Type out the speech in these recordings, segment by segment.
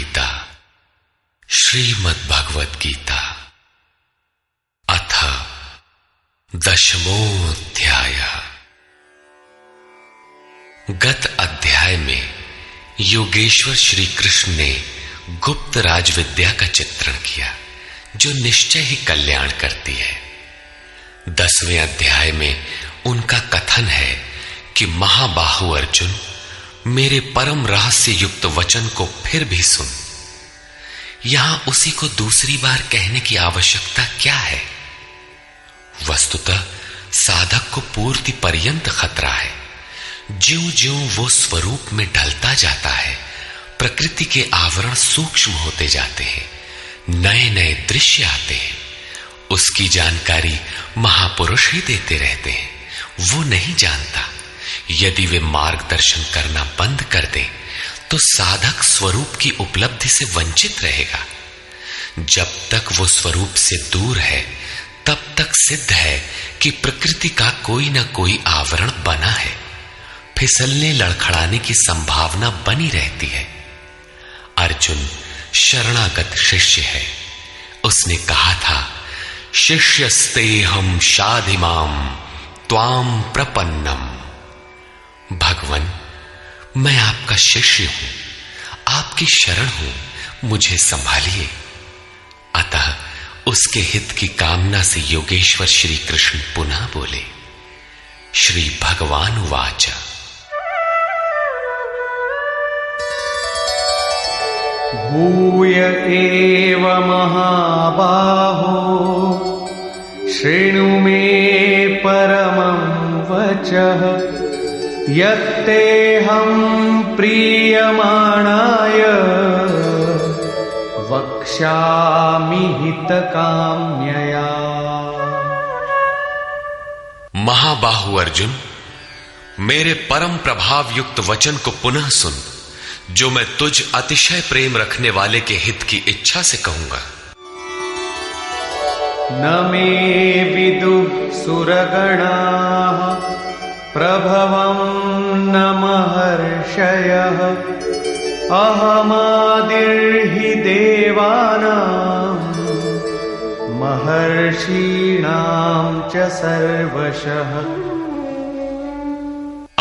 गीता श्रीमद् भगवद गीता अथ दशमोऽध्याय। गत अध्याय में योगेश्वर श्री कृष्ण ने गुप्त राजविद्या का चित्रण किया जो निश्चय ही कल्याण करती है। 10वें अध्याय में उनका कथन है कि महाबाहु अर्जुन, मेरे परम रहस्य युक्त वचन को फिर भी सुन। यहां उसी को दूसरी बार कहने की आवश्यकता क्या है? वस्तुतः साधक को पूर्ति पर्यंत खतरा है। ज्यों-ज्यों वो स्वरूप में ढलता जाता है, प्रकृति के आवरण सूक्ष्म होते जाते हैं, नए नए दृश्य आते हैं। उसकी जानकारी महापुरुष ही देते रहते हैं, वो नहीं जानता। यदि वे मार्गदर्शन करना बंद कर दे तो साधक स्वरूप की उपलब्धि से वंचित रहेगा। जब तक वो स्वरूप से दूर है तब तक सिद्ध है कि प्रकृति का कोई ना कोई आवरण बना है, फिसलने लड़खड़ाने की संभावना बनी रहती है। अर्जुन शरणागत शिष्य है। उसने कहा था, शिष्यस्तेहं शाधिमाम त्वाम प्रपन्नम। भगवान, मैं आपका शिष्य हूं, आपकी शरण हूं, मुझे संभालिए। अतः उसके हित की कामना से योगेश्वर श्री कृष्ण पुनः बोले। श्री भगवान उवाच। भूय एव महाबाहो शृणु मे परमं वचः यत्तेऽहं प्रीयमाणाय वक्ष्यामि हितकाम्यया। महाबाहु अर्जुन, मेरे परम प्रभाव युक्त वचन को पुनः सुन, जो मैं तुझ अतिशय प्रेम रखने वाले के हित की इच्छा से कहूंगा। न मे विदुः सुरगणाः प्रभवं न महर्षयः अहमादिर्हि देवानां महर्षीणां च सर्वशः।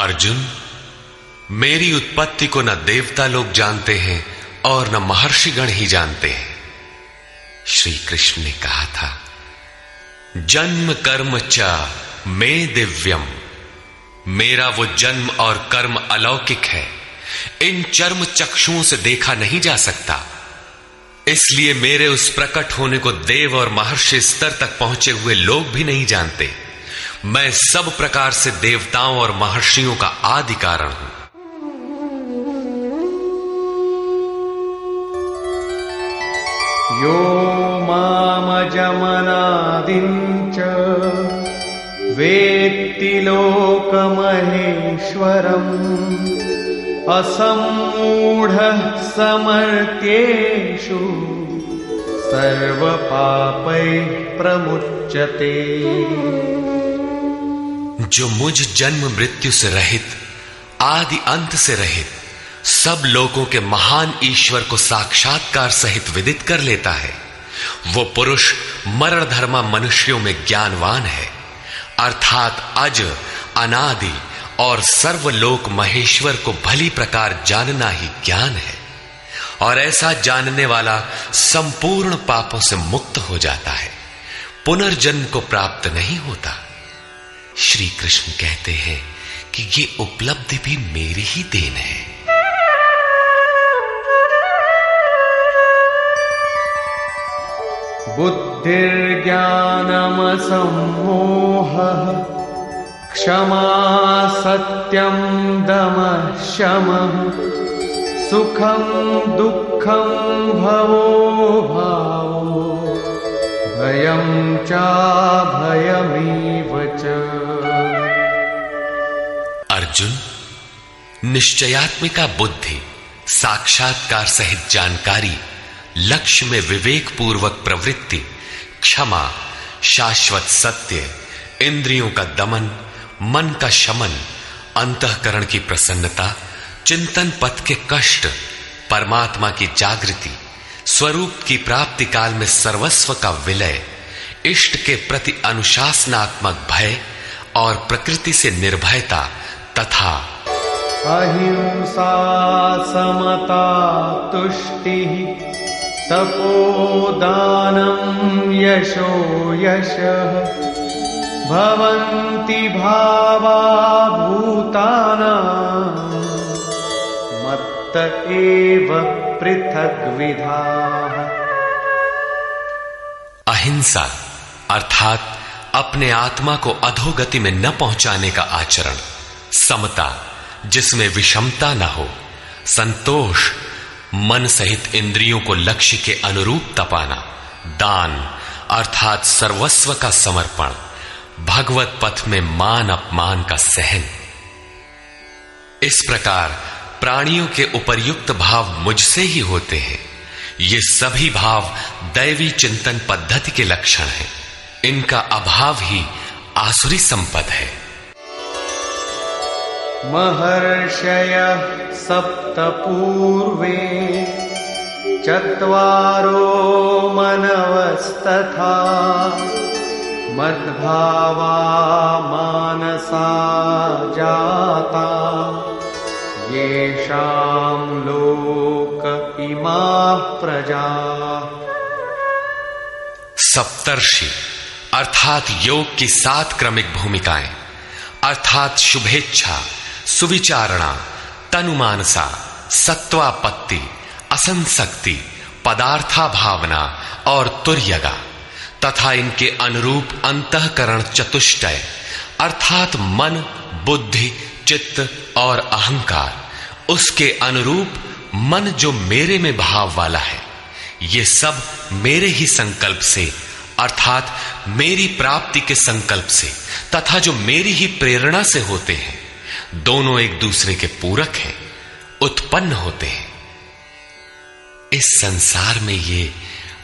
अर्जुन, मेरी उत्पत्ति को न देवता लोग जानते हैं और न महर्षिगण ही जानते हैं। श्री कृष्ण ने कहा था, जन्म कर्म च मे दिव्यम। मेरा वो जन्म और कर्म अलौकिक है, इन चर्म चक्षुओं से देखा नहीं जा सकता। इसलिए मेरे उस प्रकट होने को देव और महर्षि स्तर तक पहुंचे हुए लोग भी नहीं जानते। मैं सब प्रकार से देवताओं और महर्षियों का आदि कारण हूं। यो मामजमनादिं च वेत्ति लोकमहेश्वरम् असम्मूढः समर्थ्येषु सर्वपापैः प्रमुच्यते। जो मुझ जन्म मृत्यु से रहित, आदि अंत से रहित, सब लोगों के महान ईश्वर को साक्षात्कार सहित विदित कर लेता है, वो पुरुष मरण धर्मा मनुष्यों में ज्ञानवान है। अर्थात अज, अनादि और सर्वलोक महेश्वर को भली प्रकार जानना ही ज्ञान है, और ऐसा जानने वाला संपूर्ण पापों से मुक्त हो जाता है, पुनर्जन्म को प्राप्त नहीं होता। श्री कृष्ण कहते हैं कि ये उपलब्धि भी मेरी ही देन है। बुद्धिर्ज्ञानमसम्मोहः क्षमा सत्यं दमः शमः सुखं दुःखं भवो भावो भयं चाभयमेव च। अर्जुन, निश्चयात्मिका बुद्धि, साक्षात्कार सहित जानकारी, लक्ष्य में विवेक पूर्वक प्रवृत्ति, क्षमा, शाश्वत सत्य, इंद्रियों का दमन, मन का शमन, अंतःकरण की प्रसन्नता, चिंतन पथ के कष्ट, परमात्मा की जागृति, स्वरूप की प्राप्ति काल में सर्वस्व का विलय, इष्ट के प्रति अनुशासनात्मक भय और प्रकृति से निर्भयता तथा अहिंसा, समता, तुष्टिः, तपोदानं, यशो यशः भवन्ति भावा भूतानां मत्त एव पृथग्विधाः। अहिंसा अर्थात अपने आत्मा को अधोगति में न पहुंचाने का आचरण, समता जिसमें विषमता न हो, संतोष मन सहित इंद्रियों को लक्ष्य के अनुरूप तपाना, दान अर्थात सर्वस्व का समर्पण, भगवत पथ में मान अपमान का सहन। इस प्रकार प्राणियों के उपर्युक्त भाव मुझसे ही होते हैं। ये सभी भाव दैवी चिंतन पद्धति के लक्षण हैं। इनका अभाव ही आसुरी संपद है। महर्षयः सप्त पूर्वे चत्वारो मनवस्तथा मद्भावा मानसा जाता येषां लोक इमाः प्रजाः। सप्तर्षि अर्थात योग की 7 क्रमिक भूमिकाएं अर्थात शुभेच्छा, सुविचारणा, तनुमानसा, सत्वापत्ति, असंसक्ति, पदार्था भावना और तुर्यगा तथा इनके अनुरूप अंतःकरण चतुष्टय अर्थात मन, बुद्धि, चित्त और अहंकार, उसके अनुरूप मन जो मेरे में भाव वाला है, ये सब मेरे ही संकल्प से अर्थात मेरी प्राप्ति के संकल्प से तथा जो मेरी ही प्रेरणा से होते हैं, दोनों एक दूसरे के पूरक हैं, उत्पन्न होते हैं। इस संसार में ये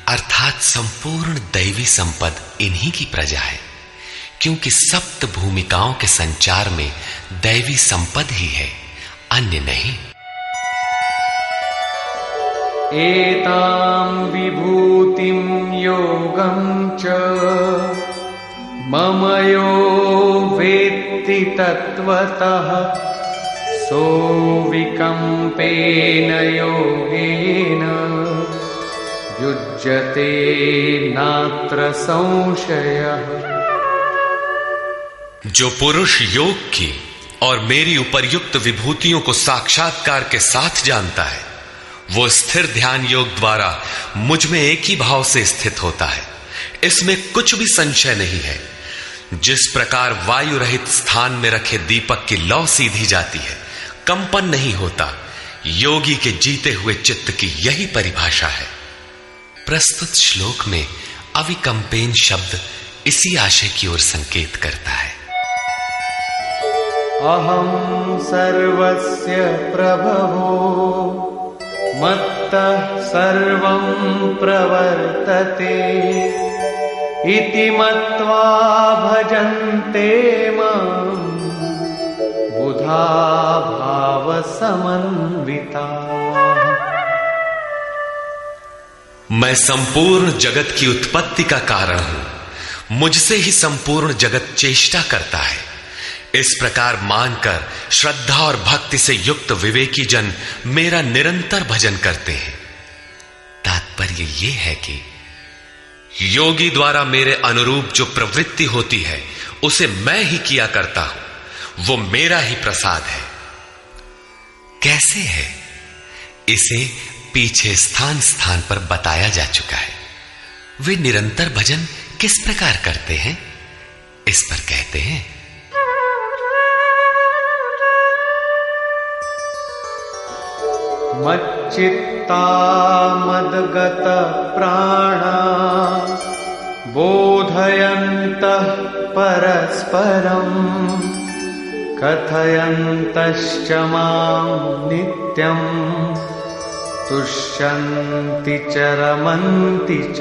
अर्थात संपूर्ण दैवी संपद इन्हीं की प्रजा है, क्योंकि सप्त भूमिकाओं के संचार में दैवी संपद ही है, अन्य नहीं। एतां विभूतिं योगं च मम यो वेत्ति तत्वतः सोऽविकम्पेन योगेन युज्यते नात्र संशयः। जो पुरुष योग की और मेरी उपर्युक्त विभूतियों को साक्षात्कार के साथ जानता है, वो स्थिर ध्यान योग द्वारा मुझ में एक ही भाव से स्थित होता है। इसमें कुछ भी संशय नहीं है। जिस प्रकार वायु रहित स्थान में रखे दीपक की लौ सीधी जाती है, कंपन नहीं होता, योगी के जीते हुए चित्त की यही परिभाषा है। प्रस्तुत श्लोक में अविकंपेन शब्द इसी आशय की ओर संकेत करता है। अहं सर्वस्य प्रभवो मत्तः सर्वं प्रवर्तते इति मत्वा भजन्ते मां बुधा भाव समन्विता। मैं संपूर्ण जगत की उत्पत्ति का कारण हूं, मुझसे ही संपूर्ण जगत चेष्टा करता है। इस प्रकार मानकर श्रद्धा और भक्ति से युक्त विवेकी जन मेरा निरंतर भजन करते हैं। तात्पर्य यह है कि योगी द्वारा मेरे अनुरूप जो प्रवृत्ति होती है, उसे मैं ही किया करता हूं, वो मेरा ही प्रसाद है। कैसे है, इसे पीछे स्थान स्थान पर बताया जा चुका है। वे निरंतर भजन किस प्रकार करते हैं, इस पर कहते हैं, मच्चित्ता मद्गत प्राणा बोधयन्तः परस्परं कथयन्तश्च मां नित्यं तुष्यन्ति च रमन्ति च।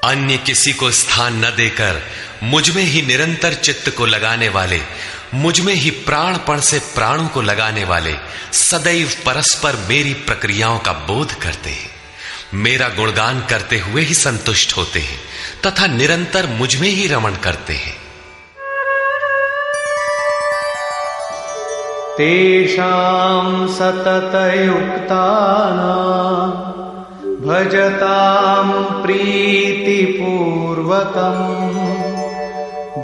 अन्य किसी को स्थान न देकर मुझ में ही निरंतर चित्त को लगाने वाले मुझ में ही प्राणपण से प्राणों को लगाने वाले सदैव परस्पर मेरी प्रक्रियाओं का बोध करते हैं, मेरा गुणगान करते हुए ही संतुष्ट होते हैं तथा निरंतर मुझ में ही रमण करते हैं। तेषां सततयुक्तानां भजतां प्रीतिपूर्वकम्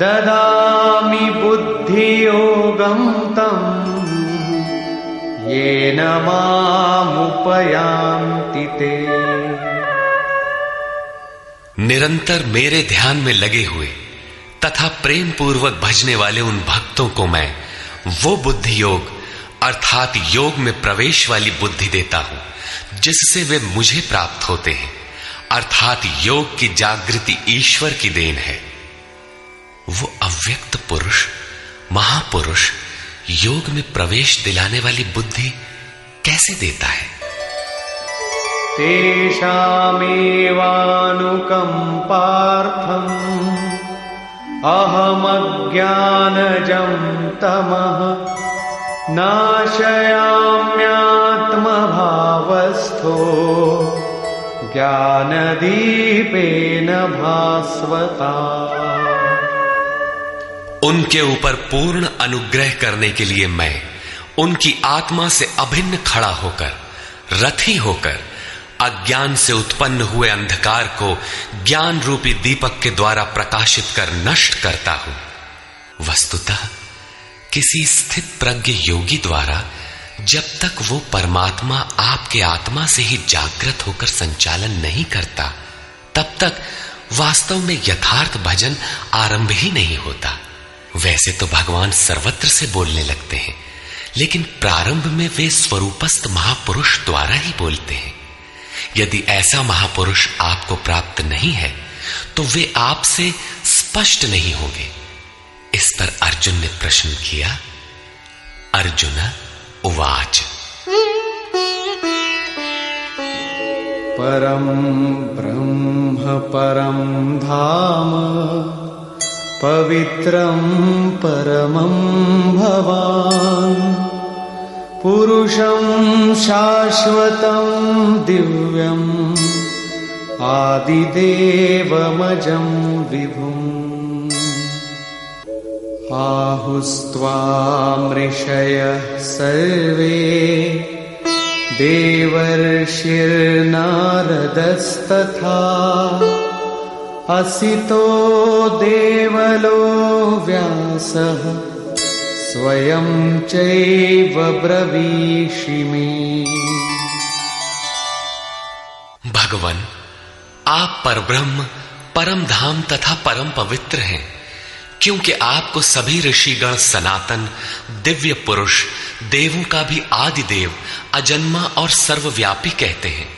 ददामि बुद्धियोगं तं येन मामुपयान्ति ते। निरंतर मेरे ध्यान में लगे हुए तथा प्रेम पूर्वक भजने वाले उन भक्तों को मैं वो बुद्धि योग अर्थात योग में प्रवेश वाली बुद्धि देता हूं जिससे वे मुझे प्राप्त होते हैं, अर्थात योग की जागृति ईश्वर की देन है। वो अव्यक्त पुरुष महापुरुष योग में प्रवेश दिलाने वाली बुद्धि कैसे देता है? तेषामेवानुकंपार्थम् अहमज्ञानजं तमः नाशयाम्यात्मभावस्थो ज्ञानदीपेन भास्वता। उनके ऊपर पूर्ण अनुग्रह करने के लिए मैं उनकी आत्मा से अभिन्न खड़ा होकर रथी होकर अज्ञान से उत्पन्न हुए अंधकार को ज्ञान रूपी दीपक के द्वारा प्रकाशित कर नष्ट करता हूं। वस्तुतः किसी स्थित प्रज्ञ योगी द्वारा जब तक वो परमात्मा आपके आत्मा से ही जागृत होकर संचालन नहीं करता, तब तक वास्तव में यथार्थ भजन आरंभ ही नहीं होता। वैसे तो भगवान सर्वत्र से बोलने लगते हैं, लेकिन प्रारंभ में वे स्वरूपस्थ महापुरुष द्वारा ही बोलते हैं। यदि ऐसा महापुरुष आपको प्राप्त नहीं है तो वे आपसे स्पष्ट नहीं होंगे। इस पर अर्जुन ने प्रश्न किया। अर्जुन उवाच परम ब्रह्म परम धाम पवित्रं परमं भवान् पुरुषं शाश्वतं दिव्यम् आदिदेवमजं विभुम् आहुस्त्वामृषयः सर्वे देवर्षिर्नारदस्तथा असितो देवलो व्यासः स्वयं चैव ब्रवीषिमे। भगवान, आप परब्रह्म परम धाम तथा परम पवित्र हैं, क्योंकि आपको सभी ऋषिगण सनातन दिव्य पुरुष देवों का भी आदि देव अजन्मा और सर्वव्यापी कहते हैं।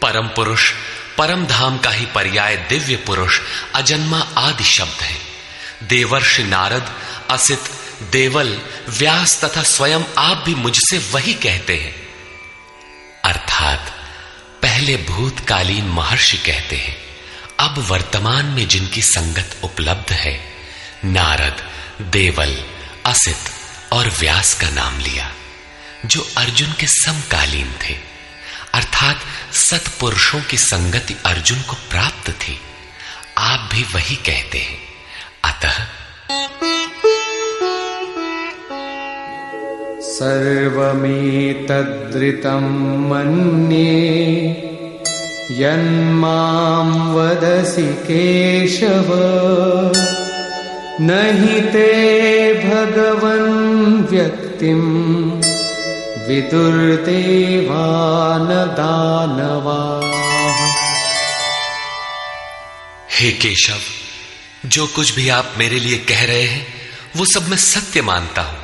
परम पुरुष परम धाम का ही पर्याय दिव्य पुरुष अजन्मा आदि शब्द है। देवर्षि नारद असित देवल व्यास तथा स्वयं आप भी मुझसे वही कहते हैं। अर्थात पहले भूतकालीन महर्षि कहते हैं, अब वर्तमान में जिनकी संगत उपलब्ध है, नारद देवल असित और व्यास का नाम लिया, जो अर्जुन के समकालीन थे, अर्थात सत्पुरुषों की संगति अर्जुन को प्राप्त थी। आप भी वही कहते हैं। अतः सर्वमेतद्ऋतं मन्ये यन्मां वदसि केशव नहि ते भगवन् व्यक्तिं विदुर्देवान दानवाः। हे केशव, जो कुछ भी आप मेरे लिए कह रहे हैं वो सब मैं सत्य मानता हूं।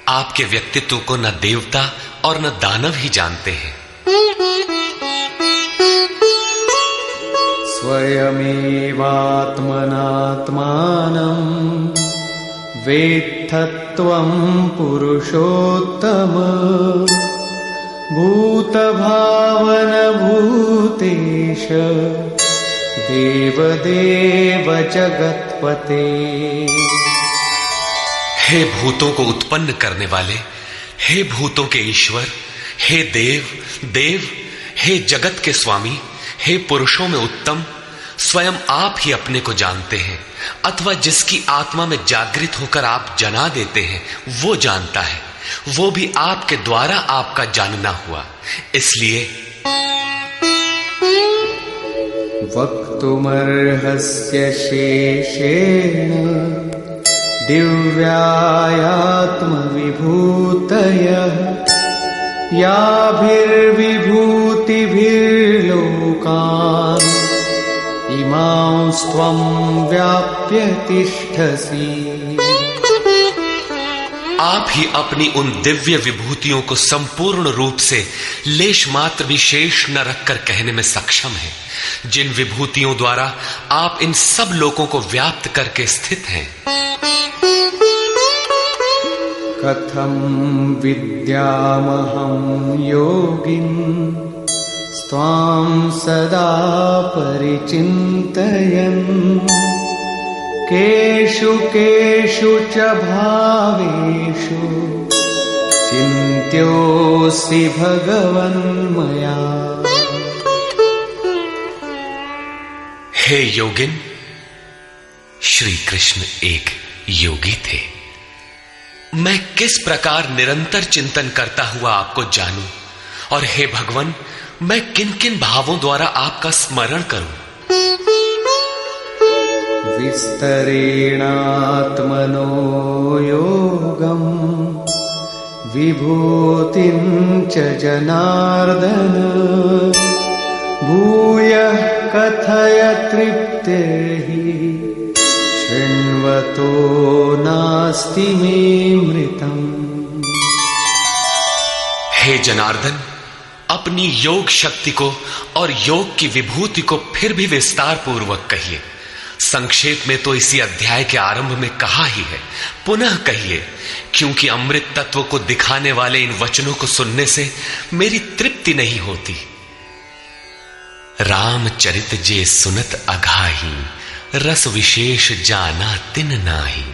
आपके व्यक्तित्व को न देवता और न दानव ही जानते हैं। स्वयमेवात्मनात्मानं वेत्थत्वं पुरुषोत्तम भूतभावन भूतेश देवदेव जगत्पते। हे भूतों को उत्पन्न करने वाले, हे भूतों के ईश्वर, हे देव देव, हे जगत के स्वामी, हे पुरुषों में उत्तम, स्वयं आप ही अपने को जानते हैं, अथवा जिसकी आत्मा में जागृत होकर आप जना देते हैं वो जानता है, वो भी आपके द्वारा आपका जानना हुआ। इसलिए वक्तुमर्हस्य शेषेण दिव्यायात्मविभूतयः याभिर्विभूतिभिर्लोकान् इमांस्त्वं व्याप्य तिष्ठसि। आप ही अपनी उन दिव्य विभूतियों को संपूर्ण रूप से लेश मात्र भी शेष न रखकर कहने में सक्षम हैं, जिन विभूतियों द्वारा आप इन सब लोगों को व्याप्त करके स्थित हैं। कथं विद्यामहं योगिन् त्वां सदा परिचिन्तयन् केषु केषु च भावेषु चिन्त्योऽसि भगवन्मया। हे योगिन, श्री कृष्ण एक योगी थे। मैं किस प्रकार निरंतर चिंतन करता हुआ आपको जानूं, और हे भगवान, मैं किन किन भावों द्वारा आपका स्मरण करूं। विस्तरेणात्मनो योगं विभूतिं च जनार्दन भूयः कथय तृप्तिर्हि शृण्वतो नास्ति मे मृतम्। हे जनार्दन, अपनी योग शक्ति को और योग की विभूति को फिर भी विस्तार पूर्वक कहिए। संक्षेप में तो इसी अध्याय के आरंभ में कहा ही है, पुनः कहिए, क्योंकि अमृत तत्व को दिखाने वाले इन वचनों को सुनने से मेरी तृप्ति नहीं होती। रामचरित जे सुनत अघाही, रस विशेष जाना तिन नाही।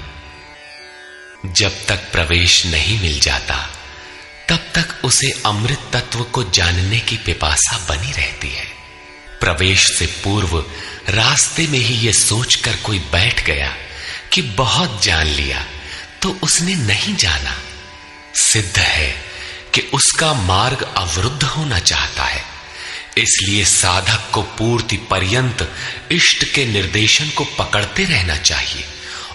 जब तक प्रवेश नहीं मिल जाता तब तक उसे अमृत तत्व को जानने की पिपासा बनी रहती है। प्रवेश से पूर्व रास्ते में ही यह सोचकर कोई बैठ गया कि बहुत जान लिया, तो उसने नहीं जाना। सिद्ध है कि उसका मार्ग अवरुद्ध होना चाहता है। इसलिए साधक को पूर्ति पर्यंत इष्ट के निर्देशन को पकड़ते रहना चाहिए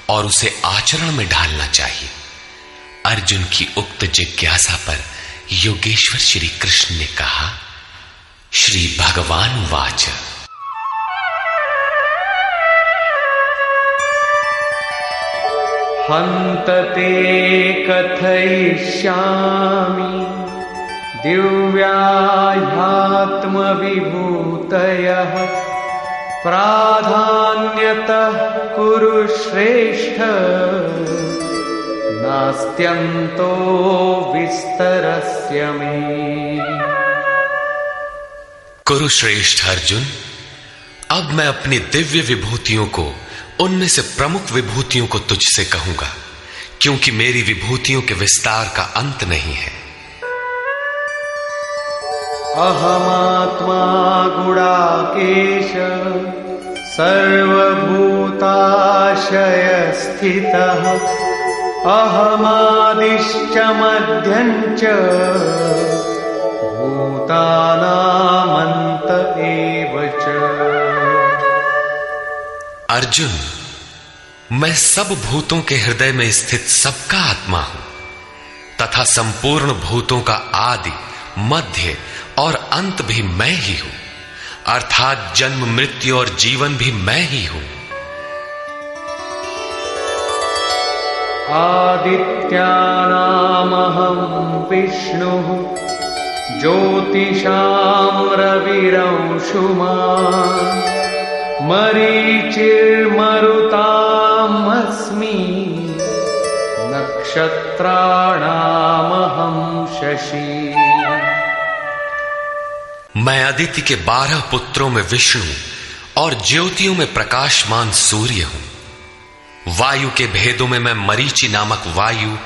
और उसे आचरण में ढालना चाहिए। अर्जुन की उक्त जिज्ञासा पर योगेश्वर श्री कृष्ण ने कहा, श्री भगवान वाच। हन्त ते कथयिष्यामि दिव्याह्यात्मविभूतयः प्राधान्यतः कुरु श्रेष्ठ नास्त्यन्तो विस्तरस्य मे। कुरुश्रेष्ठ अर्जुन, अब मैं अपनी दिव्य विभूतियों को, उनमें से प्रमुख विभूतियों को तुझसे कहूंगा, क्योंकि मेरी विभूतियों के विस्तार का अंत नहीं है। अहमात्मा गुणाकेश सर्वभूताशय स्थितः अहमादिश्च मध्यञ्च भूतानामन्त एव च। अर्जुन, मैं सब भूतों के हृदय में स्थित सबका आत्मा हूं तथा संपूर्ण भूतों का आदि, मध्य और अंत भी मैं ही हूं, अर्थात जन्म, मृत्यु और जीवन भी मैं ही हूं। आदित्यानामहं विष्णुः ज्योतिषां रविरंशुमान् मरीचिर्मरुतामस्मि नक्षत्राणामहं शशि। मैं अदिति के 12 पुत्रों में विष्णु और ज्योतियों में प्रकाशमान सूर्य हूं। वायु के भेदों में मैं मरीचि नामक वायु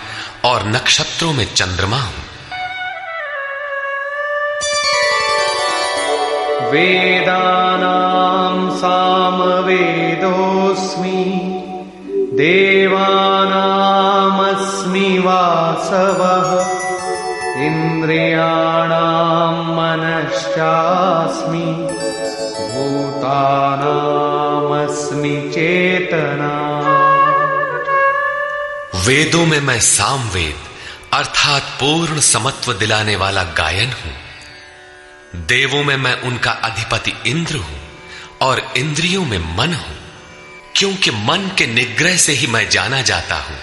और नक्षत्रों में चंद्रमा हूं। वेदानां सामवेदोऽस्मि देवानामस्मि वासवः इन्द्रियाणां मनश्चास्मि भूतानामस्मि चेतना। वेदों में मैं सामवेद अर्थात पूर्ण समत्व दिलाने वाला गायन हूं। देवों में मैं उनका अधिपति इंद्र हूं और इंद्रियों में मन हूं, क्योंकि मन के निग्रह से ही मैं जाना जाता हूं,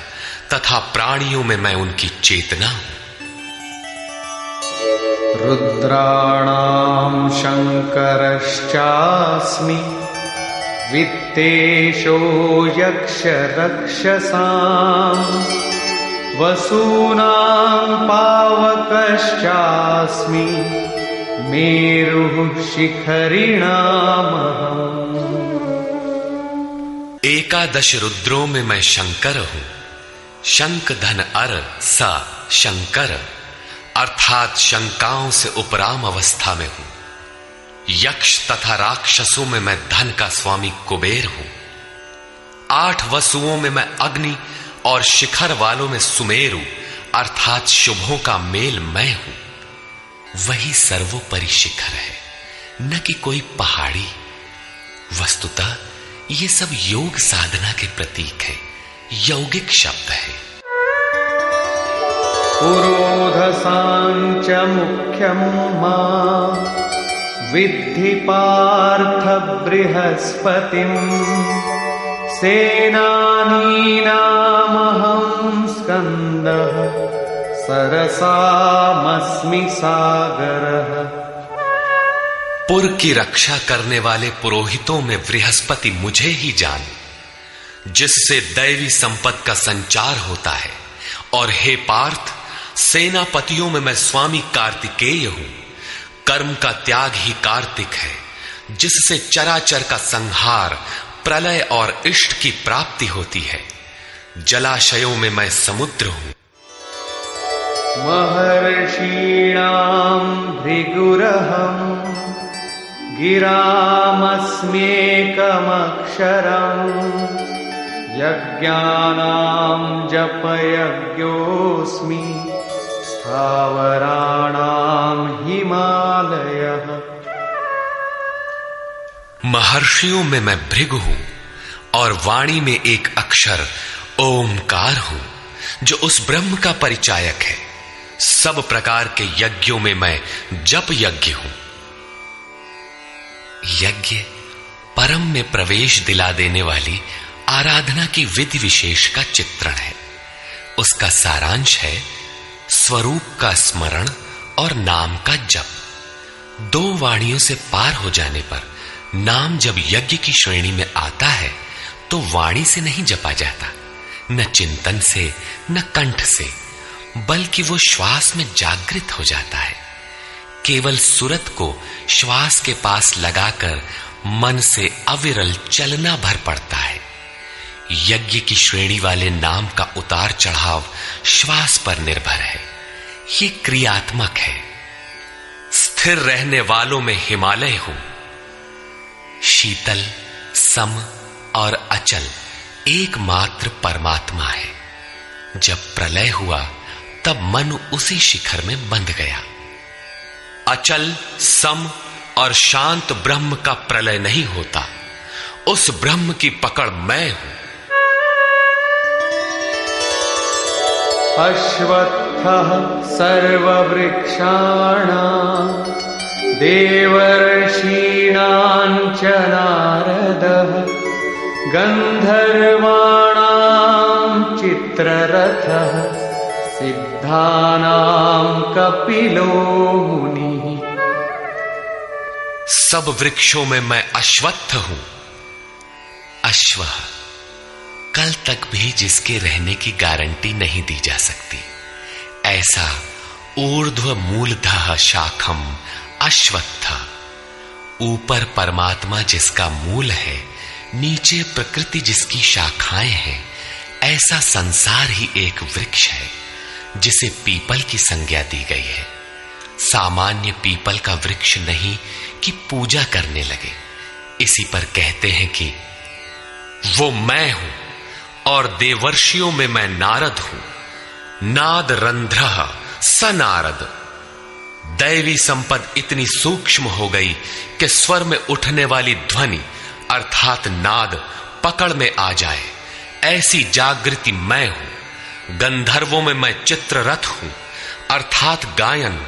तथा प्राणियों में मैं उनकी चेतना हूं। रुद्राणां शंकरश्चास्मि वित्तेशो यक्षरक्षसां वसूनां पावकश्चास्मि मेरुः शिखरिणामहम्। एकादश रुद्रों में मैं शंकर हूं। शंख धन अर सा शंकर अर्थात शंकाओं से उपराम अवस्था में हूं। यक्ष तथा राक्षसों में मैं धन का स्वामी कुबेर हूं। 8 वसुओं में मैं अग्नि और शिखर वालों में सुमेरु अर्थात शुभों का मेल मैं हूं। वही सर्वोपरि शिखर है, न कि कोई पहाड़ी। वस्तुतः ये सब योग साधना के प्रतीक है, यौगिक शब्द है। पुरोधसांच मुख्यं मां विद्धि पार्थ बृहस्पतिं सेनानीनामहं स्कन्दः सरसामस्मि सागरः। पुर की रक्षा करने वाले पुरोहितों में बृहस्पति मुझे ही जान, जिससे दैवी संपत्ति का संचार होता है। और हे पार्थ, सेनापतियों में मैं स्वामी कार्तिकेय हूं। कर्म का त्याग ही कार्तिक है, जिससे चराचर का संहार, प्रलय और इष्ट की प्राप्ति होती है। जलाशयों में मैं समुद्र हूं। महर्षीणां भृगुरहं गिरामस्म्येकमक्षरम् यज्ञानां जपयज्ञोऽस्मि स्थावराणां हिमालयः। महर्षियों में मैं भृगु हूं और वाणी में एक अक्षर ओमकार हूं, जो उस ब्रह्म का परिचायक है। सब प्रकार के यज्ञों में मैं जप यज्ञ हूं। यज्ञ परम में प्रवेश दिला देने वाली आराधना की विधि विशेष का चित्रण है। उसका सारांश है स्वरूप का स्मरण और नाम का जप। 2 वाणियों से पार हो जाने पर नाम जब यज्ञ की श्रेणी में आता है तो वाणी से नहीं जपा जाता, न चिंतन से, न कंठ से, बल्कि वो श्वास में जागृत हो जाता है। केवल सुरत को श्वास के पास लगाकर मन से अविरल चलना भर पड़ता है। यज्ञ की श्रेणी वाले नाम का उतार चढ़ाव श्वास पर निर्भर है। ये क्रियात्मक है। स्थिर रहने वालों में हिमालय हूं। शीतल, सम और अचल एकमात्र परमात्मा है। जब प्रलय हुआ तब मन उसी शिखर में बंध गया। अचल, सम और शांत ब्रह्म का प्रलय नहीं होता। उस ब्रह्म की पकड़ मैं हूं। अश्वत्थः सर्ववृक्षाणां देवर्षीणां च नारदः गन्धर्वाणां चित्ररथः सिद्धानां कपिलो मुनिः। सब वृक्षों में मैं अश्वत्थ हूं। अश्व कल तक भी जिसके रहने की गारंटी नहीं दी जा सकती, ऐसा ऊर्ध्व मूलधः शाखम अश्वत्थ, ऊपर परमात्मा जिसका मूल है, नीचे प्रकृति जिसकी शाखाएं हैं, ऐसा संसार ही एक वृक्ष है जिसे पीपल की संज्ञा दी गई है। सामान्य पीपल का वृक्ष नहीं कि पूजा करने लगे। इसी पर कहते हैं कि वो मैं हूं और देवर्षियों में मैं नारद हूं। नाद रंध्रः स नारद। दैवी संपद इतनी सूक्ष्म हो गई कि स्वर में उठने वाली ध्वनि अर्थात नाद पकड़ में आ जाए, ऐसी जागृति मैं हूं। गंधर्वों में मैं चित्ररथ हूं अर्थात गायन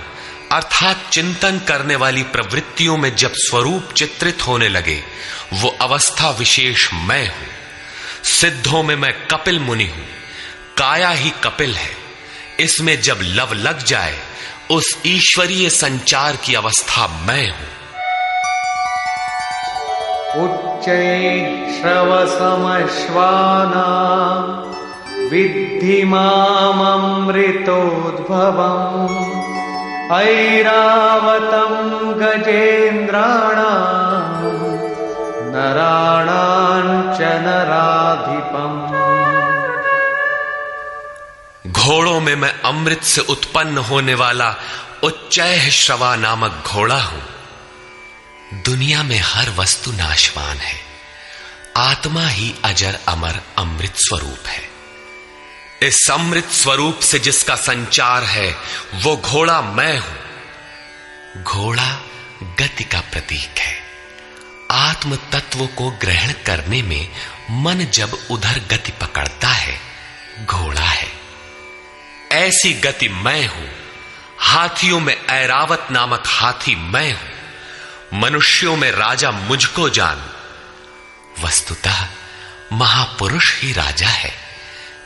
अर्थात चिंतन करने वाली प्रवृत्तियों में जब स्वरूप चित्रित होने लगे, वो अवस्था विशेष मैं हूं। सिद्धों में मैं कपिल मुनि हूं, काया ही कपिल है। इसमें जब लव लग जाए, उस ईश्वरीय संचार की अवस्था मैं हूं। उच्चैः श्रवसमश्वाना विद्धि माममृतोद्भवम् ऐरावतं गजेन्द्राणां नराणां च नराधिपम्। घोड़ों में मैं अमृत से उत्पन्न होने वाला उच्चैः श्रवा नामक घोड़ा हूं। दुनिया में हर वस्तु नाशवान है, आत्मा ही अजर अमर अमृत स्वरूप है। इस अमृत स्वरूप से जिसका संचार है, वो घोड़ा मैं हूं। घोड़ा गति का प्रतीक है। आत्म तत्व को ग्रहण करने में मन जब उधर गति पकड़ता है, घोड़ा है। ऐसी गति मैं हूं। हाथियों में ऐरावत नामक हाथी मैं हूं। मनुष्यों में राजा मुझको जान। वस्तुतः महापुरुष ही राजा है,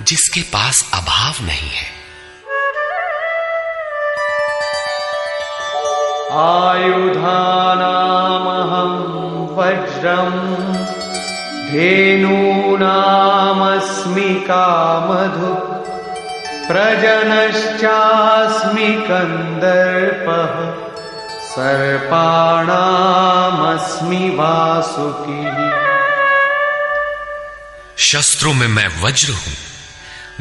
जिसके पास अभाव नहीं है। आयुधानामहं वज्रम् धेनूनामस्मि कामधुक् प्रजनश्चास्मि कन्दर्पः सर्पाणामस्मि वासुकी। शस्त्रों में मैं वज्र हूं,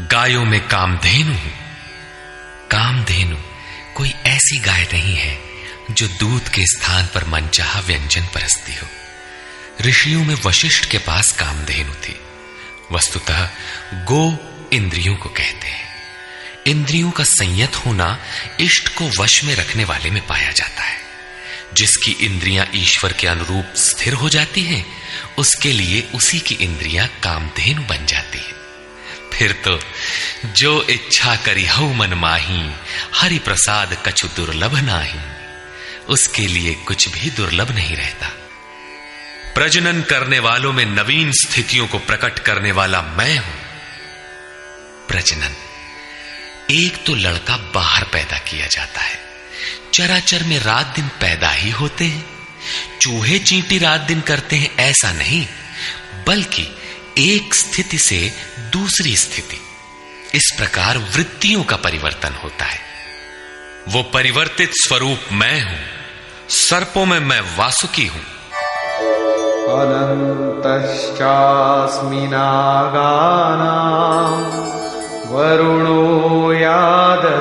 गायों में कामधेनु हूं। कामधेनु कोई ऐसी गाय नहीं है जो दूध के स्थान पर मनचाहा व्यंजन परसती हो। ऋषियों में वशिष्ठ के पास कामधेनु थी। वस्तुतः गो इंद्रियों को कहते हैं। इंद्रियों का संयत होना इष्ट को वश में रखने वाले में पाया जाता है। जिसकी इंद्रियां ईश्वर के अनुरूप स्थिर हो जाती हैं, उसके लिए उसी की इंद्रियां कामधेनु बन जाती है। फिर तो जो इच्छा करी हऊ मन माही, हरि प्रसाद कछु दुर्लभ नाही। उसके लिए कुछ भी दुर्लभ नहीं रहता। प्रजनन करने वालों में नवीन स्थितियों को प्रकट करने वाला मैं हूं। प्रजनन, एक तो लड़का बाहर पैदा किया जाता है। चराचर में रात दिन पैदा ही होते हैं। चूहे चींटी रात दिन करते हैं ऐसा नहीं, बल्कि एक स्थिति से दूसरी स्थिति, इस प्रकार वृत्तियों का परिवर्तन होता है। वो परिवर्तित स्वरूप मैं हूं। सर्पों में मैं वासुकी हूं। अनन्तश्चास्मि नागानां वरुणो यादसामहम्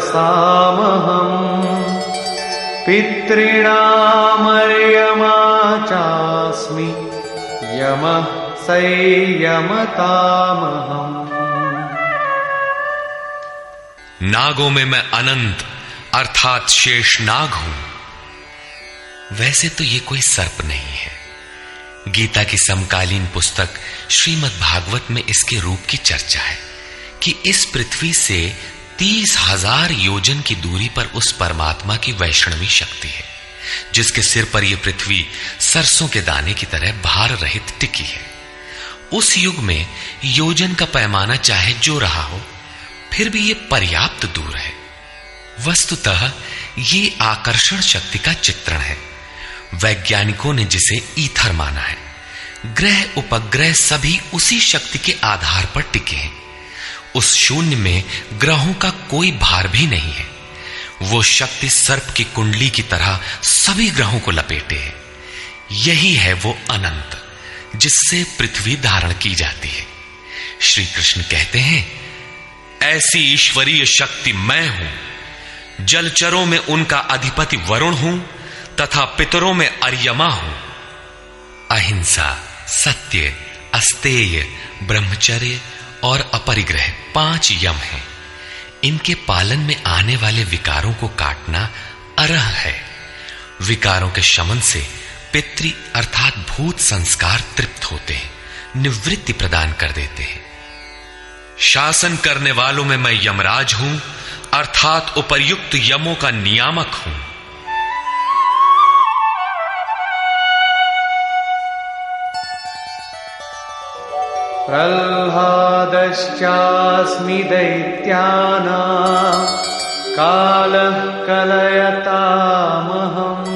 पितॄणामर्यमा चास्मि यमः संयमतामहम्। नागों में मैं अनंत अर्थात शेष नाग हूं। वैसे तो ये कोई सर्प नहीं है। गीता की समकालीन पुस्तक श्रीमद् भागवत में इसके रूप की चर्चा है कि इस पृथ्वी से 30,000 योजन की दूरी पर उस परमात्मा की वैष्णवी शक्ति है, जिसके सिर पर यह पृथ्वी सरसों के दाने की तरह भार रहित टिकी है। उस युग में योजन का पैमाना चाहे जो रहा हो, फिर भी यह पर्याप्त दूर है। वस्तुतः ये आकर्षण शक्ति का चित्रण है। वैज्ञानिकों ने जिसे ईथर माना है। ग्रह उपग्रह सभी उसी शक्ति के आधार पर टिके हैं। उस शून्य में ग्रहों का कोई भार भी नहीं है। वो शक्ति सर्प की कुंडली की तरह सभी ग्रहों को लपेटे है। यही है वो अनंत, जिससे पृथ्वी धारण की जाती है। श्री कृष्ण कहते हैं, ऐसी ईश्वरीय शक्ति मैं हूं। जलचरों में उनका अधिपति वरुण हूं तथा पितरों में अर्यमा हूं। अहिंसा, सत्य, अस्तेय, ब्रह्मचर्य और अपरिग्रह 5 यम हैं। इनके पालन में आने वाले विकारों को काटना अरह है। विकारों के शमन से पितृ अर्थात भूत संस्कार तृप्त होते हैं, निवृत्ति प्रदान कर देते हैं। शासन करने वालों में मैं यमराज हूं अर्थात उपर्युक्त यमों का नियामक हूं। प्रह्लादश्चास्मि दैत्यानां कालः कलयतामहम्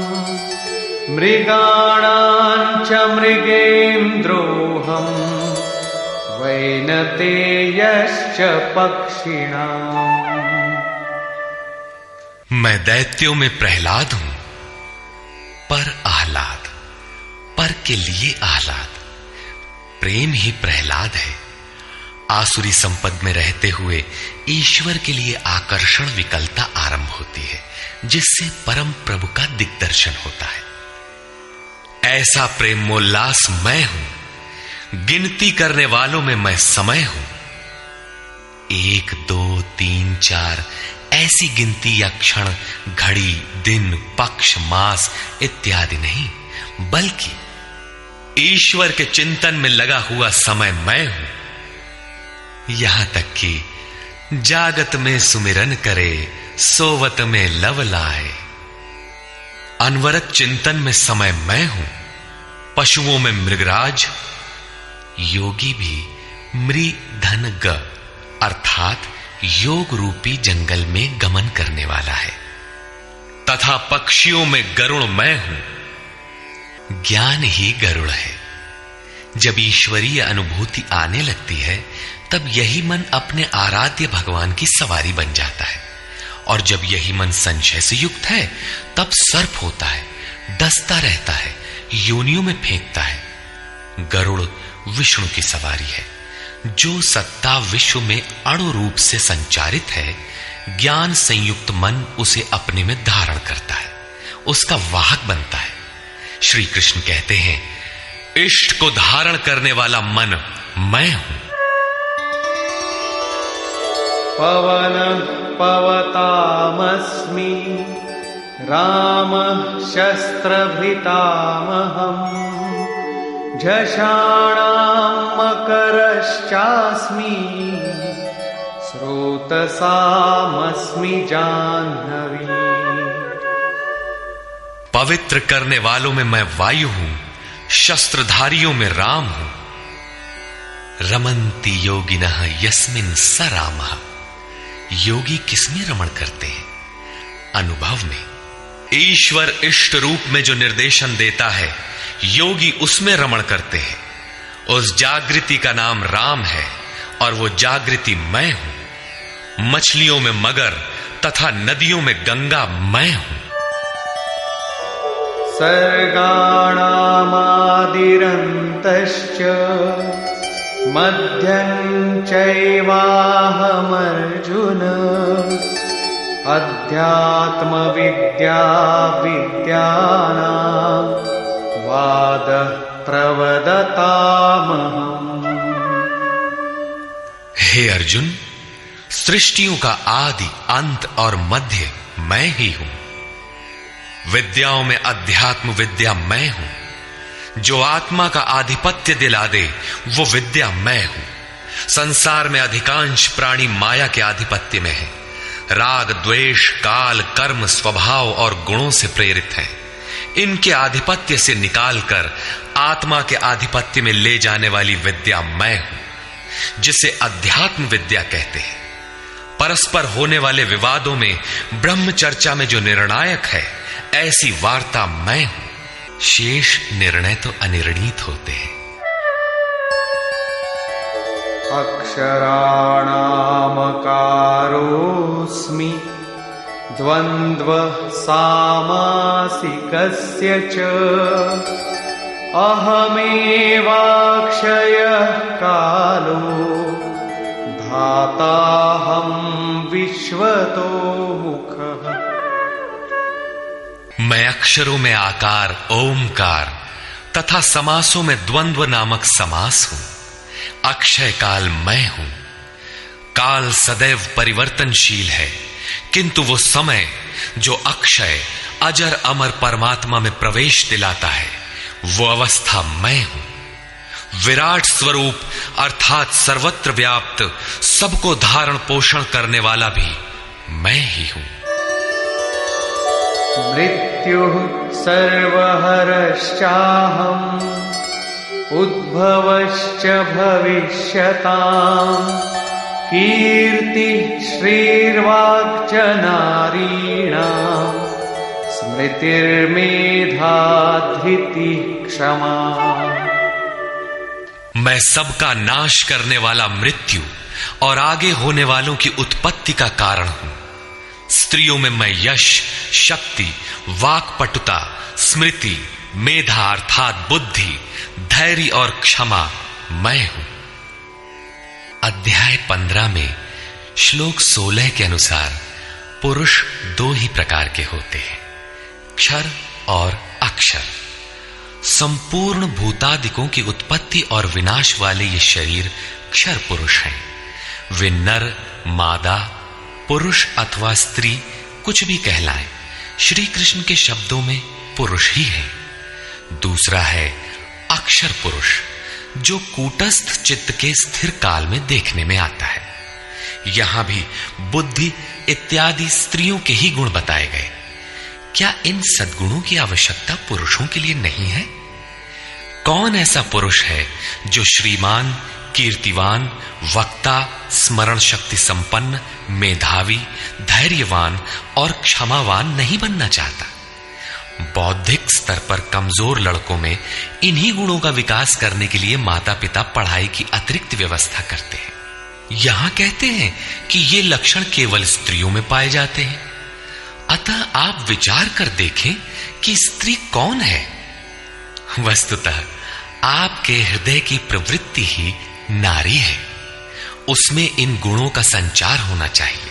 मृगाणां च मृगेन्द्रोऽहम् वैनतेयश्च पक्षिणाम्। मैं दैत्यों में प्रहलाद हूं, पर आह्लाद, पर के लिए आह्लाद। प्रेम ही प्रहलाद है। आसुरी संपद में रहते हुए ईश्वर के लिए आकर्षण विकलता आरंभ होती है, जिससे परम प्रभु का दिग्दर्शन होता है। ऐसा प्रेमोल्लास मैं हूं। गिनती करने वालों में मैं समय हूं। 1, 2, 3, 4 ऐसी गिनती या क्षण, घड़ी, दिन, पक्ष, मास इत्यादि नहीं, बल्कि ईश्वर के चिंतन में लगा हुआ समय मैं हूं। यहां तक कि जागत में सुमिरन करे, सोवत में लव लाए। अनवरत चिंतन में समय मैं हूं। पशुओं में मृगराज, योगी भी मृधन ग अर्थात योग रूपी जंगल में गमन करने वाला है। तथा पक्षियों में गरुड़ मैं हूं। ज्ञान ही गरुड़ है। जब ईश्वरीय अनुभूति आने लगती है, तब यही मन अपने आराध्य भगवान की सवारी बन जाता है। और जब यही मन संशय से युक्त है, तब सर्प होता है, डसता रहता है, योनियों में फेंकता है। गरुड़ विष्णु की सवारी है। जो सत्ता विश्व में अणु रूप से संचारित है, ज्ञान संयुक्त मन उसे अपने में धारण करता है, उसका वाहक बनता है। श्री कृष्ण कहते हैं, इष्ट को धारण करने वाला मन मैं हूं। पवन पवतामस्मि रामः शस्त्रभृतामहम् झषाणां मकरश्चास्मि स्रोतसामस्मि जाह्नवी। पवित्र करने वालों में मैं वायु हूं, शस्त्रधारियों में राम हूं। रमन्ति योगिनः यस्मिन् स रामः। योगी किसमें रमण करते हैं? अनुभव में। ईश्वर इष्ट रूप में जो निर्देशन देता है, योगी उसमें रमण करते हैं। उस जागृति का नाम राम है और वो जागृति मैं हूं। मछलियों में मगर तथा नदियों में गंगा मैं हूं। सर्गाणामादिरन्तश्च मध्यं चैवाहमर्जुन अध्यात्मविद्या विद्यानां वादः प्रवदतामहम्। हे अर्जुन, सृष्टियों का आदि, अंत और मध्य मैं ही हूं। विद्याओं में अध्यात्म विद्या मैं हूं। जो आत्मा का आधिपत्य दिला दे, वो विद्या मैं हूं। संसार में अधिकांश प्राणी माया के आधिपत्य में है। राग, द्वेष, काल, कर्म, स्वभाव और गुणों से प्रेरित हैं। इनके आधिपत्य से निकालकर आत्मा के आधिपत्य में ले जाने वाली विद्या मैं हूं, जिसे अध्यात्म विद्या कहते हैं। परस्पर होने वाले विवादों में ब्रह्म चर्चा में जो निर्णायक है, ऐसी वार्ता मैं हूं। शेष निर्णय तो अनिर्णीत होते हैं। अक्षराणामकारोऽस्मि द्वन्द्व सामासिकस्य च अहमेवाक्षयः कालो धाताहं विश्वतो मुखः। मैं अक्षरों में आकार ओमकार तथा समासों में द्वंद्व नामक समास हूं। अक्षय काल मैं हूं। काल सदैव परिवर्तनशील है, किंतु वो समय जो अक्षय अजर अमर परमात्मा में प्रवेश दिलाता है, वो अवस्था मैं हूं। विराट स्वरूप अर्थात सर्वत्र व्याप्त, सबको धारण पोषण करने वाला भी मैं ही हूं। मृत्युः सर्वहरश्चाहम् उद्भवश्च भविष्यताम् कीर्तिः श्रीर्वाक्च नारीणाम् स्मृतिर्मेधा धृतिः क्षमा। मैं सबका नाश करने वाला मृत्यु और आगे होने वालों की उत्पत्ति का कारण हूं। स्त्रियों में मैं यश, शक्ति, वाक्पटुता, स्मृति, मेधा अर्थात बुद्धि, धैर्य और क्षमा मैं हूं। अध्याय 15 में श्लोक 16 के अनुसार पुरुष दो ही प्रकार के होते हैं, क्षर और अक्षर। संपूर्ण भूतादिकों की उत्पत्ति और विनाश वाले ये शरीर क्षर पुरुष हैं। वे नर, मादा, पुरुष अथवा स्त्री कुछ भी कहलाएं, श्री कृष्ण के शब्दों में पुरुष ही है। दूसरा है अक्षर पुरुष, जो कूटस्थ चित्त के स्थिर काल में देखने में आता है। यहां भी बुद्धि इत्यादि स्त्रियों के ही गुण बताए गए। क्या इन सद्गुणों की आवश्यकता पुरुषों के लिए नहीं है? कौन ऐसा पुरुष है जो श्रीमान, कीर्तिवान, वक्ता, स्मरण शक्ति संपन्न, मेधावी, धैर्यवान और क्षमावान नहीं बनना चाहता? बौद्धिक स्तर पर कमजोर लड़कों में इन्हीं गुणों का विकास करने के लिए माता पिता पढ़ाई की अतिरिक्त व्यवस्था करते हैं। यहां कहते हैं कि ये लक्षण केवल स्त्रियों में पाए जाते हैं। अतः आप विचार कर देखें कि स्त्री कौन है। वस्तुतः आपके हृदय की प्रवृत्ति ही नारी है। उसमें इन गुणों का संचार होना चाहिए।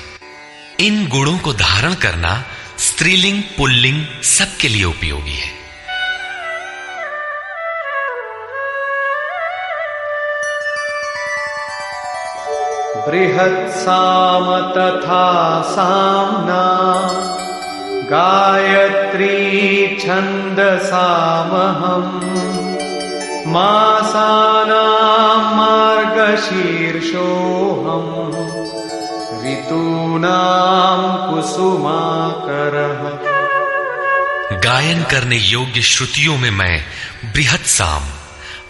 इन गुणों को धारण करना स्त्रीलिंग पुल्लिंग सबके लिए उपयोगी है। बृहत्साम तथा साम्ना गायत्री छन्दसामहम् मासानां मार्गशीर्षोऽहम् ऋतूनां कुसुमाकरः। गायन करने योग्य श्रुतियों में मैं बृहत साम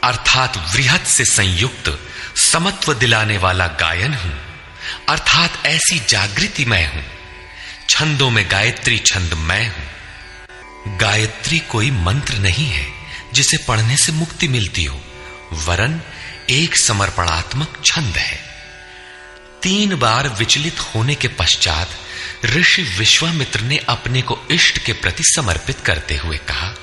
अर्थात वृहत से संयुक्त समत्व दिलाने वाला गायन हूं, अर्थात ऐसी जागृति मैं हूं। छंदों में गायत्री छंद मैं हूं। गायत्री कोई मंत्र नहीं है जिसे पढ़ने से मुक्ति मिलती हो, वरन एक समर्पणात्मक छंद है। 3 बार विचलित होने के पश्चात ऋषि विश्वामित्र ने अपने को इष्ट के प्रति समर्पित करते हुए कहा,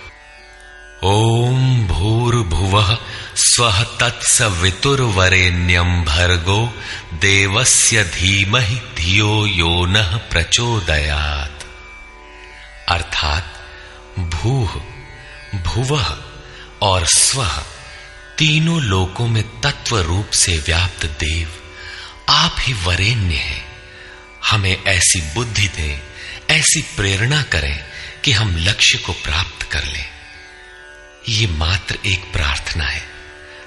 ओम भूर्भुवः स्वः तत्सवितुर्वरेण्यं भर्गो देवस्य धीमहि धियो यो नः प्रचोदयात्। अर्थात भूः, भुवः और स्वः तीनों लोकों में तत्व रूप से व्याप्त देव आप ही वरेण्य हैं। हमें ऐसी बुद्धि दें, ऐसी प्रेरणा करें कि हम लक्ष्य को प्राप्त कर लें। ये मात्र एक प्रार्थना है।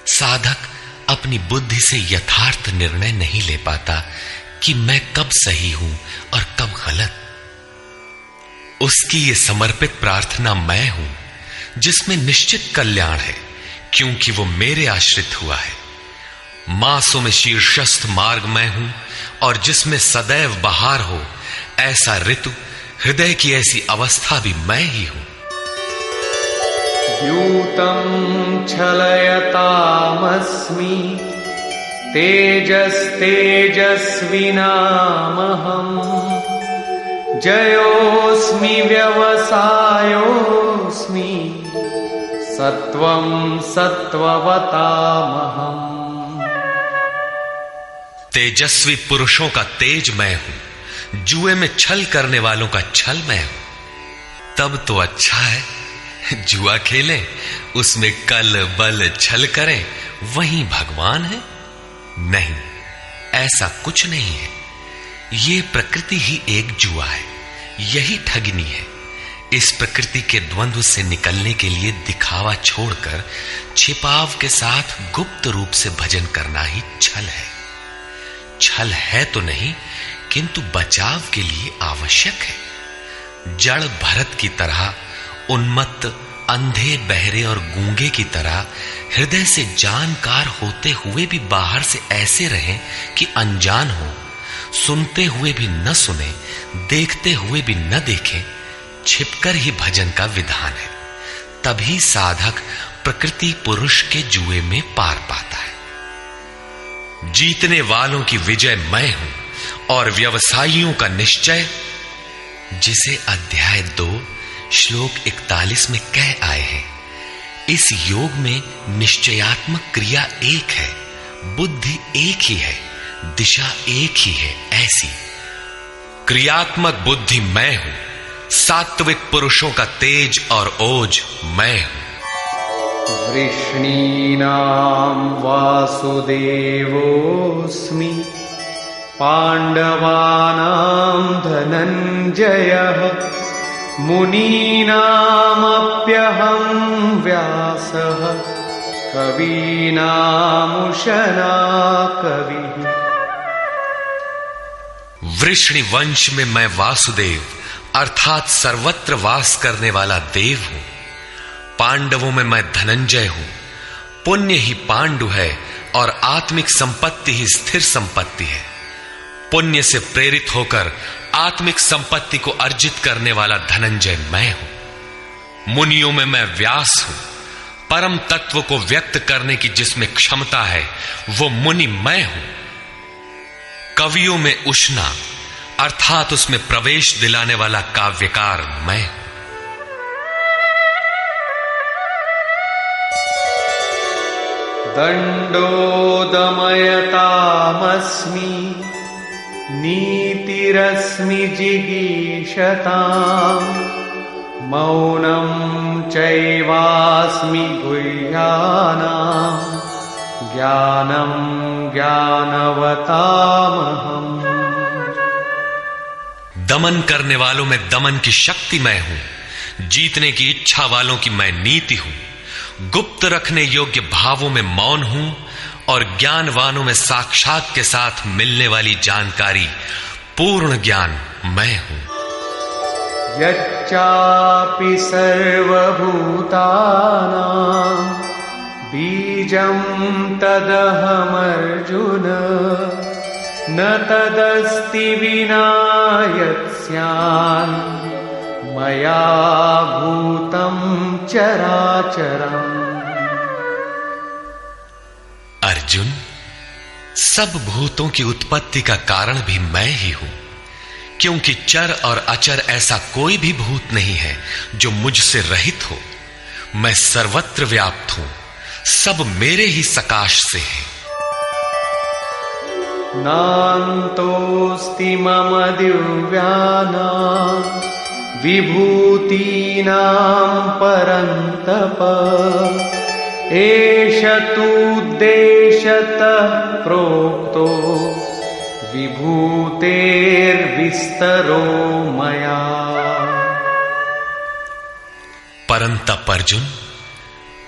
साधक अपनी बुद्धि से यथार्थ निर्णय नहीं ले पाता कि मैं कब सही हूं और कब गलत। उसकी ये समर्पित प्रार्थना मैं हूं जिसमें निश्चित कल्याण है, क्योंकि वो मेरे आश्रित हुआ है। मासों में शीर्षस्थ मार्ग मैं हूं और जिसमें सदैव बहार हो, ऐसा ऋतु, हृदय की ऐसी अवस्था भी मैं ही हूं। द्यूतं छलयतामस्मि तेजस्तेजस्विनामहम् जयोऽस्मि व्यवसायोऽस्मि सत्वं सत्त्ववतामहम्। तेजस्वी पुरुषों का तेज मैं हूं, जुए में छल करने वालों का छल मैं हूं। तब तो अच्छा है जुआ खेलें, उसमें कल बल छल करें, वही भगवान है। नहीं, ऐसा कुछ नहीं है। ये प्रकृति ही एक जुआ है, यही ठगनी है। इस प्रकृति के द्वंद्व से निकलने के लिए दिखावा छोड़कर छिपाव के साथ गुप्त रूप से भजन करना ही छल है। छल है तो नहीं, किंतु बचाव के लिए आवश्यक है। जड़ भरत की तरह उन्मत्त, अंधे, बहरे और गूंगे की तरह हृदय से जानकार होते हुए भी बाहर से ऐसे रहें कि अनजान हो, सुनते हुए भी न सुने, देखते हुए भी न देखें। छिपकर ही भजन का विधान है। तभी साधक प्रकृति पुरुष के जुए में पार पाता है। जीतने वालों की विजय मैं हूं और व्यवसायियों का निश्चय, जिसे अध्याय 2 श्लोक 41 में कह आए हैं। इस योग में निश्चयात्मक क्रिया एक है, बुद्धि एक ही है, दिशा एक ही है। ऐसी क्रियात्मक बुद्धि मैं हूं, सात्विक पुरुषों का तेज और ओज मैं हूं। वृष्णीनां वासुदेवोऽस्मि, पाण्डवानां धनञ्जयः, मुनीनामप्यहं व्यासः, कवीनामुशना कविः। वृष्णि वंश में मैं वासुदेव अर्थात सर्वत्र वास करने वाला देव हूं। पांडवों में मैं धनंजय हूं। पुण्य ही पांडु है और आत्मिक संपत्ति ही स्थिर संपत्ति है। पुण्य से प्रेरित होकर आत्मिक संपत्ति को अर्जित करने वाला धनंजय मैं हूं। मुनियों में मैं व्यास हूं। परम तत्व को व्यक्त करने की जिसमें क्षमता है वो मुनि मैं हूं। कवियों में उष्णा अर्थात उसमें प्रवेश दिलाने वाला काव्यकार मैं हूं। दंडोदमयतामस्मि, नीतिरस्मि जिगीषताम्, मौनं चैवास्मि गुह्यानां, ज्ञानं ज्ञानवतामहम्। दमन करने वालों में दमन की शक्ति मैं हूं। जीतने की इच्छा वालों की मैं नीति हूं। गुप्त रखने योग्य भावों में मौन हूं और ज्ञानवानों में साक्षात के साथ मिलने वाली जानकारी पूर्ण ज्ञान मैं हूं। यच्चापि सर्वभूतानां बीजं तदहमर्जुन, न तदस्ति विना यत्स्यान् मया भूतं चराचरम्। अर्जुन, सब भूतों की उत्पत्ति का कारण भी मैं ही हूं, क्योंकि चर और अचर ऐसा कोई भी भूत नहीं है जो मुझसे रहित हो। मैं सर्वत्र व्याप्त हूं, सब मेरे ही सकाश से है। नान्तोऽस्ति मम दिव्यानां विभूतीनां परन्तप, एष तूद्देशतः प्रोक्तो विभूतेर्विस्तरो मया। परंतप अर्जुन,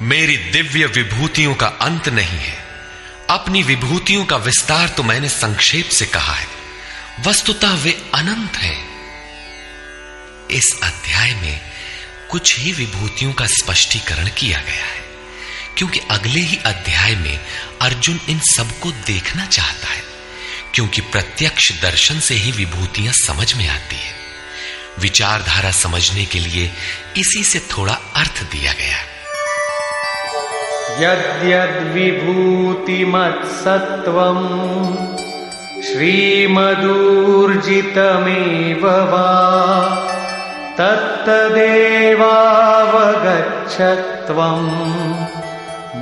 मेरी दिव्य विभूतियों का अंत नहीं है। अपनी विभूतियों का विस्तार तो मैंने संक्षेप से कहा है, वस्तुतः वे अनंत हैं। इस अध्याय में कुछ ही विभूतियों का स्पष्टीकरण किया गया है, क्योंकि अगले ही अध्याय में अर्जुन इन सबको देखना चाहता है, क्योंकि प्रत्यक्ष दर्शन से ही विभूतियां समझ में आती है। विचारधारा समझने के लिए इसी से थोड़ा अर्थ दिया गया। यद्यद्विभूतिमत्सत्त्वम् श्रीमदूर्जितमेव वा, तत्तदेवावगच्छत् सत्त्वं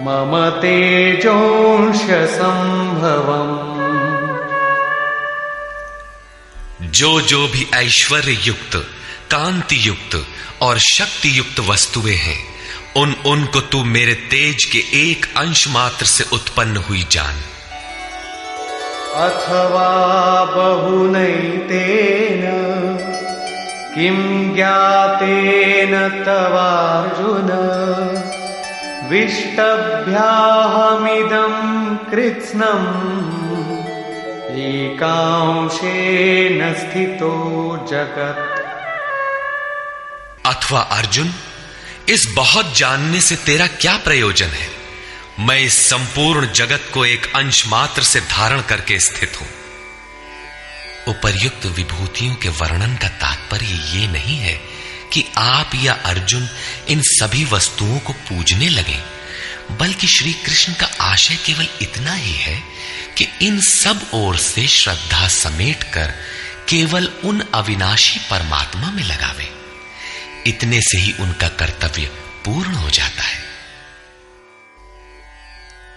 मम तेजोंश संभवम्। जो भी ऐश्वर्य युक्त, कांति युक्त और शक्ति युक्त वस्तुएं हैं, उनको तू मेरे तेज के एक अंश मात्र से उत्पन्न हुई जान। अथवा बहुनैतेन किं ज्ञातेन तवार्जुन विष्टभ्याहमिदं कृत्स्नम् एकांशेन स्थितो जगत्। अथवा अर्जुन, इस बहुत जानने से तेरा क्या प्रयोजन है? मैं इस संपूर्ण जगत को एक अंश मात्र से धारण करके स्थित हूं। उपर्युक्त विभूतियों के वर्णन का तात्पर्य यह नहीं है कि आप या अर्जुन इन सभी वस्तुओं को पूजने लगे, बल्कि श्री कृष्ण का आशय केवल इतना ही है कि इन सब ओर से श्रद्धा समेटकर केवल उन अविनाशी परमात्मा में लगावे। इतने से ही उनका कर्तव्य पूर्ण हो जाता है।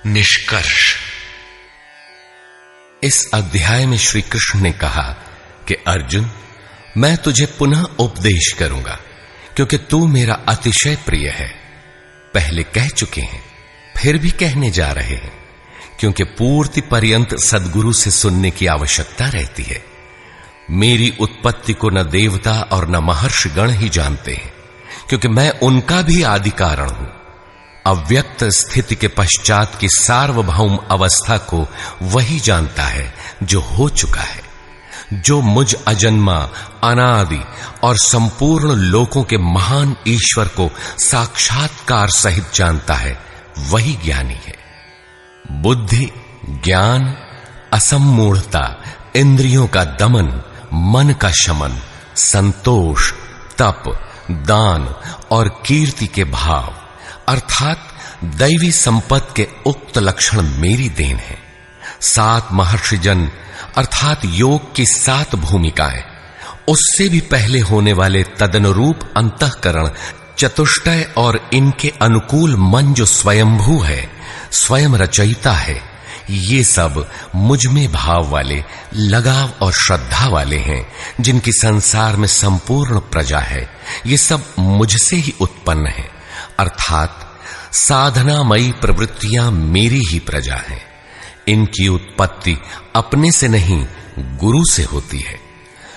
निष्कर्ष, इस अध्याय में श्री कृष्ण ने कहा कि अर्जुन, मैं तुझे पुनः उपदेश करूंगा क्योंकि तू मेरा अतिशय प्रिय है। पहले कह चुके हैं, फिर भी कहने जा रहे हैं, क्योंकि पूर्ति पर्यंत सद्गुरु से सुनने की आवश्यकता रहती है। मेरी उत्पत्ति को न देवता और न महर्षि गण ही जानते हैं, क्योंकि मैं उनका भी आदि कारण हूं। अव्यक्त स्थिति के पश्चात की सार्वभौम अवस्था को वही जानता है जो हो चुका है। जो मुझ अजन्मा, अनादि और संपूर्ण लोकों के महान ईश्वर को साक्षात्कार सहित जानता है, वही ज्ञानी है। बुद्धि, ज्ञान, असम्मूढ़ता, इंद्रियों का दमन, मन का शमन, संतोष, तप, दान और कीर्ति के भाव अर्थात दैवी संपत्ति के उक्त लक्षण मेरी देन है। 7 महर्षिजन अर्थात योग की 7 भूमिकाएं, उससे भी पहले होने वाले तदनुरूप अंतःकरण, चतुष्टय और इनके अनुकूल मन जो स्वयंभू है, स्वयं रचयिता है, ये सब मुझ में भाव वाले, लगाव और श्रद्धा वाले हैं, जिनकी संसार में संपूर्ण प्रजा है। ये सब मुझसे ही उत्पन्न है, अर्थात साधनामयी प्रवृत्तियां मेरी ही प्रजा हैं। इनकी उत्पत्ति अपने से नहीं, गुरु से होती है।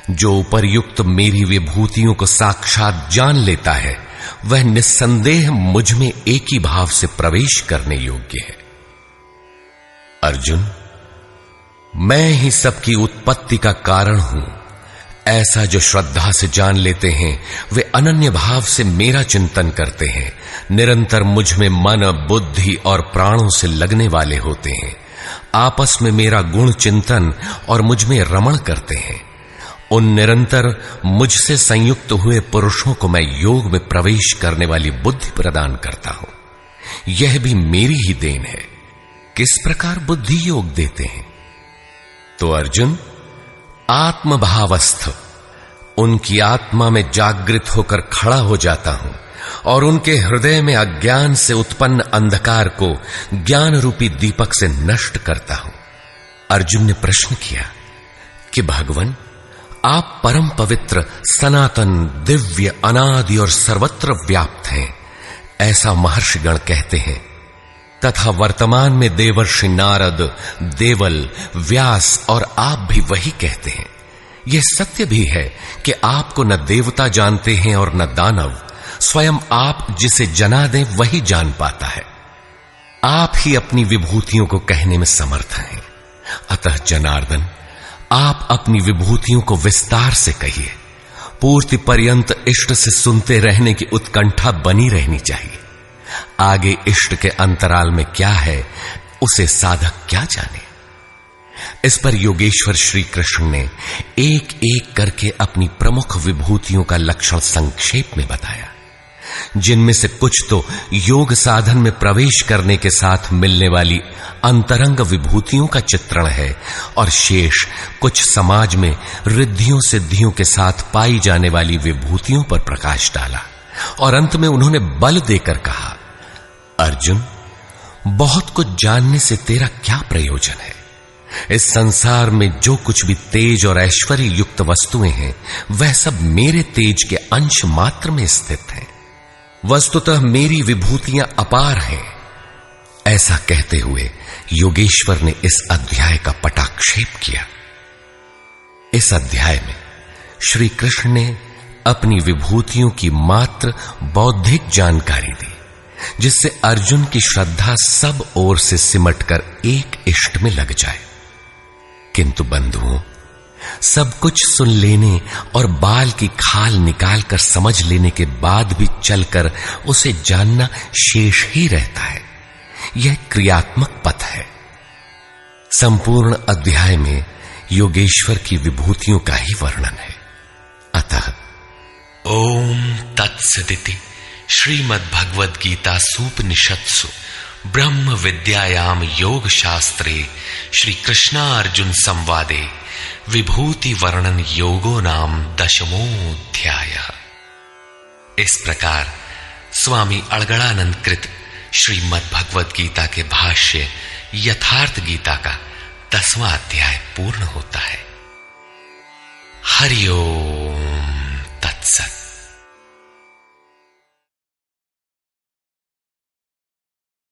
जो उपर्युक्त मेरी विभूतियों को साक्षात जान लेता है, वह निस्संदेह मुझ में एक ही भाव से प्रवेश करने योग्य है। अर्जुन, मैं ही सबकी उत्पत्ति का कारण हूं, ऐसा जो श्रद्धा से जान लेते हैं, वे अनन्य भाव से मेरा चिंतन करते हैं, निरंतर मुझ में मन, बुद्धि और प्राणों से लगने वाले होते हैं, आपस में मेरा गुण चिंतन और मुझ में रमण करते हैं। उन निरंतर मुझसे संयुक्त हुए पुरुषों को मैं योग में प्रवेश करने वाली बुद्धि प्रदान करता हूं। यह भी मेरी ही देन है। किस प्रकार बुद्धि योग देते हैं? तो अर्जुन, आत्मभावस्थ उनकी आत्मा में जागृत होकर खड़ा हो जाता हूं और उनके हृदय में अज्ञान से उत्पन्न अंधकार को ज्ञान रूपी दीपक से नष्ट करता हूं। अर्जुन ने प्रश्न किया कि भगवान, आप परम पवित्र, सनातन, दिव्य, अनादि और सर्वत्र व्याप्त हैं, ऐसा महर्षिगण कहते हैं, तथा वर्तमान में देवर्षि नारद, देवल, व्यास और आप भी वही कहते हैं। यह सत्य भी है कि आपको न देवता जानते हैं और न दानव, स्वयं आप जिसे जना दें वही जान पाता है। आप ही अपनी विभूतियों को कहने में समर्थ हैं। अतः जनार्दन, आप अपनी विभूतियों को विस्तार से कहिए। पूर्ति पर्यंत इष्ट से सुनते रहने की उत्कंठा बनी रहनी चाहिए। आगे इष्ट के अंतराल में क्या है, उसे साधक क्या जाने। इस पर योगेश्वर श्री कृष्ण ने एक एक करके अपनी प्रमुख विभूतियों का लक्षण संक्षेप में बताया, जिनमें से कुछ तो योग साधन में प्रवेश करने के साथ मिलने वाली अंतरंग विभूतियों का चित्रण है, और शेष कुछ समाज में रिद्धियों सिद्धियों के साथ पाई जाने वाली विभूतियों पर प्रकाश डाला। और अंत में उन्होंने बल देकर कहा अर्जुन, बहुत कुछ जानने से तेरा क्या प्रयोजन है? इस संसार में जो कुछ भी तेज और ऐश्वर्य युक्त वस्तुएं हैं, वह सब मेरे तेज के अंश मात्र में स्थित हैं। वस्तुतः मेरी विभूतियां अपार हैं। ऐसा कहते हुए योगेश्वर ने इस अध्याय का पटाक्षेप किया। इस अध्याय में श्री कृष्ण ने अपनी विभूतियों की मात्र बौद्धिक जानकारी दी, जिससे अर्जुन की श्रद्धा सब ओर से सिमटकर एक इष्ट में लग जाए। किंतु बंधुओं, सब कुछ सुन लेने और बाल की खाल निकालकर समझ लेने के बाद भी चलकर उसे जानना शेष ही रहता है। यह क्रियात्मक पथ है। संपूर्ण अध्याय में योगेश्वर की विभूतियों का ही वर्णन है। अतः ओम तत्सदिति श्रीमद् भगवद गीता सूपनिषत्सु ब्रह्म विद्यायाम योग शास्त्रे श्री कृष्णार्जुन संवादे विभूति वर्णन योगो नाम 10वां। इस प्रकार स्वामी अड़गड़ानंद कृत श्रीमद् भगवद गीता के भाष्य यथार्थ गीता का 10वां अध्याय पूर्ण होता है। हरि ओम तत्सत।